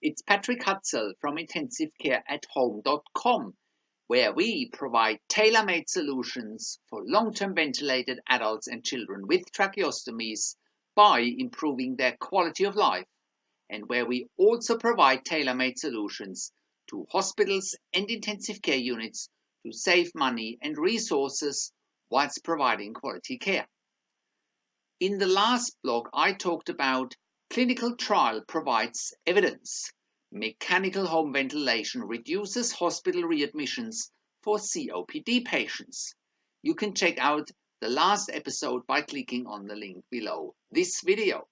It's Patrick Hutzel from intensivecareathome.com, where we provide tailor-made solutions for long-term ventilated adults and children with tracheostomies by improving their quality of life, and where we also provide tailor-made solutions to hospitals and intensive care units to save money and resources whilst providing quality care. In the last blog, I talked about clinical trial provides evidence. Mechanical home ventilation reduces hospital readmissions for COPD patients. You can check out the last episode by clicking on the link below this video.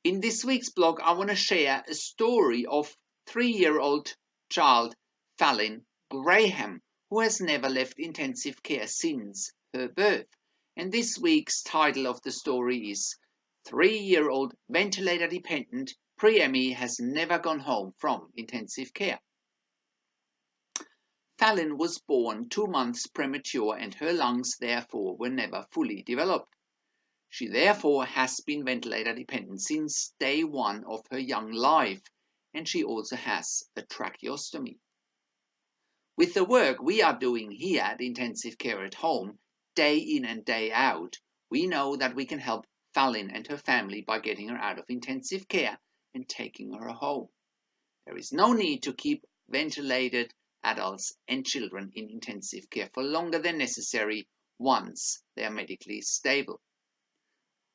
In this week's blog, I want to share a story of 3-year-old child Phalynn Graham, who has never left intensive care since her birth. And this week's title of the story is 3-year-old ventilator-dependent Preemie has never gone home from intensive care. Phalynn was born 2 months premature and her lungs therefore were never fully developed. She therefore has been ventilator-dependent since day one of her young life, and she also has a tracheostomy. With the work we are doing here at Intensive Care at Home, day in and day out, we know that we can help Phalynn and her family by getting her out of intensive care and taking her home. There is no need to keep ventilated adults and children in intensive care for longer than necessary once they are medically stable.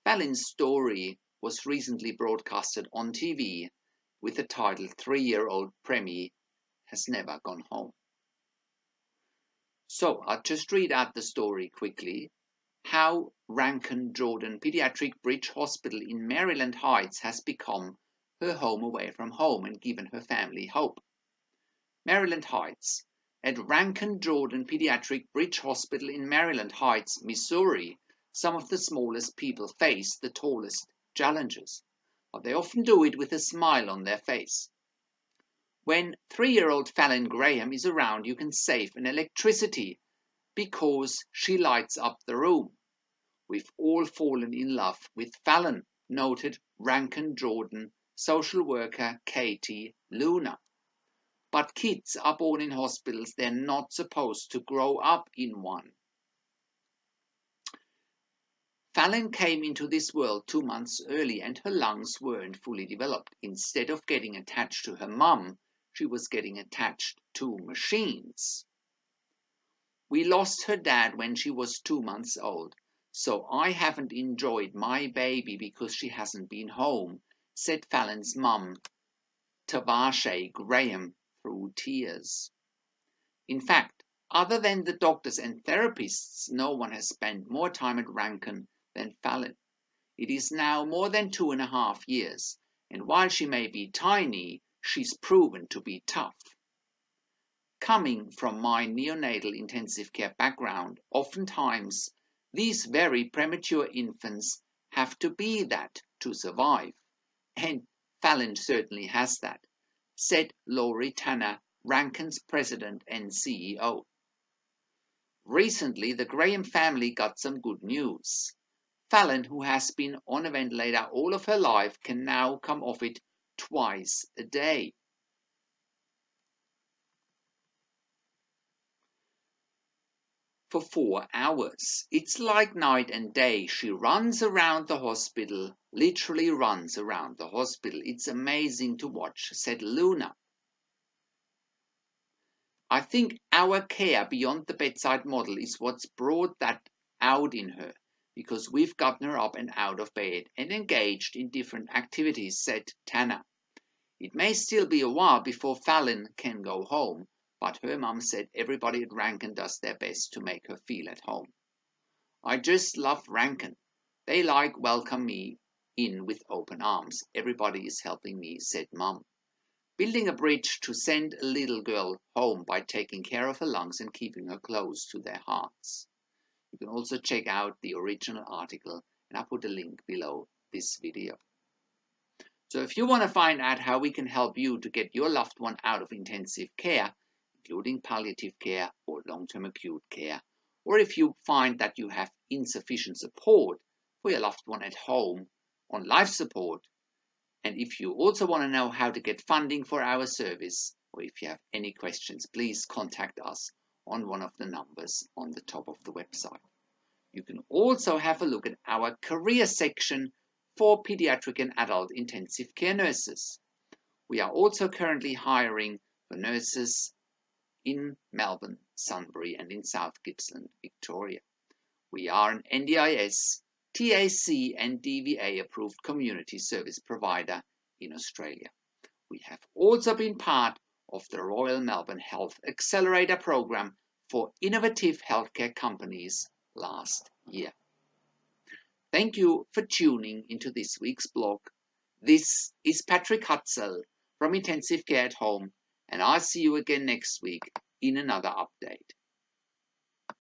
Phalynn's story was recently broadcasted on TV with the title 3-year-old Preemie has never gone home. So I'll just read out the story quickly. How Rankin Jordan Pediatric Bridge Hospital in Maryland Heights has become her home away from home and given her family hope. Maryland Heights. At Rankin Jordan Pediatric Bridge Hospital in Maryland Heights, Missouri, some of the smallest people face the tallest challenges, but they often do it with a smile on their face. When 3-year-old Phalynn Graham is around, you can save an electricity because she lights up the room. We've all fallen in love with Phalynn, noted Rankin Jordan social worker Katie Luna. But kids are born in hospitals they're not supposed to grow up in one. Phalynn came into this world 2 months early and her lungs weren't fully developed. Instead of getting attached to her mum, she was getting attached to machines. We lost her dad when she was 2 months old, so I haven't enjoyed my baby because she hasn't been home, said Phalynn's mum, Tavashe Graham, through tears. In fact, other than the doctors and therapists, no one has spent more time at Rankin than Phalynn. It is now more than 2.5 years, and while she may be tiny, she's proven to be tough. Coming from my neonatal intensive care background, oftentimes these very premature infants have to be that to survive, and Phalynn certainly has that, said Laurie Tanner, Rankin's president and CEO. Recently, the Graham family got some good news. Phalynn, who has been on a ventilator all of her life, can now come off it twice a day. For 4 hours. It's like night and day. She runs around the hospital, literally runs around the hospital. It's amazing to watch, said Luna. I think our care beyond the bedside model is what's brought that out in her, because we've gotten her up and out of bed and engaged in different activities, said Tanner. It may still be a while before Phalynn can go home, but her mum said everybody at Rankin does their best to make her feel at home. I just love Rankin. They welcome me in with open arms. Everybody is helping me, said Mum. Building a bridge to send a little girl home by taking care of her lungs and keeping her close to their hearts. You can also check out the original article, and I'll put a link below this video. So if you want to find out how we can help you to get your loved one out of intensive care, including palliative care or long-term acute care, or if you find that you have insufficient support for your loved one at home on life support, And if you also want to know how to get funding for our service, or if you have any questions, please contact us on one of the numbers on the top of the website. You can also have a look at our career section for pediatric and adult intensive care nurses. We are also currently hiring for nurses in Melbourne, Sunbury, and in South Gippsland, Victoria. We are an NDIS, TAC, and DVA approved community service provider in Australia. We have also been part of the Royal Melbourne Health Accelerator program for innovative healthcare companies last year. Thank you for tuning into this week's blog. This is Patrick Hutzel from Intensive Care at Home, and I'll see you again next week in another update.